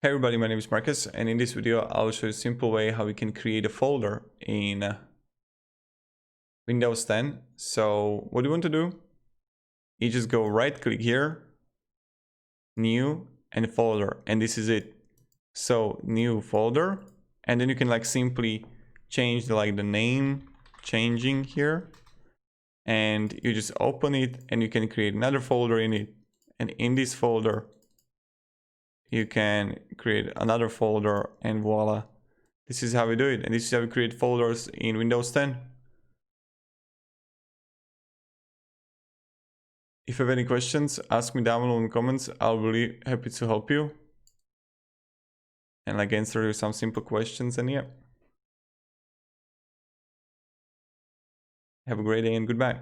Hey everybody, my name is Marcus, and in this video I'll show you a simple way how we can create a folder in Windows 10. So what you want to do, you just go right click here, new and folder, and this is it. So new folder, and then you can simply change the name, changing here, and you just open it and you can create another folder in it, and in this folder you can create another folder, and voila, this is how we do it. And this is how we create folders in Windows 10. If you have any questions, ask me down below in the comments. I'll be really happy to help you and answer you some simple questions. And yeah, have a great day and goodbye.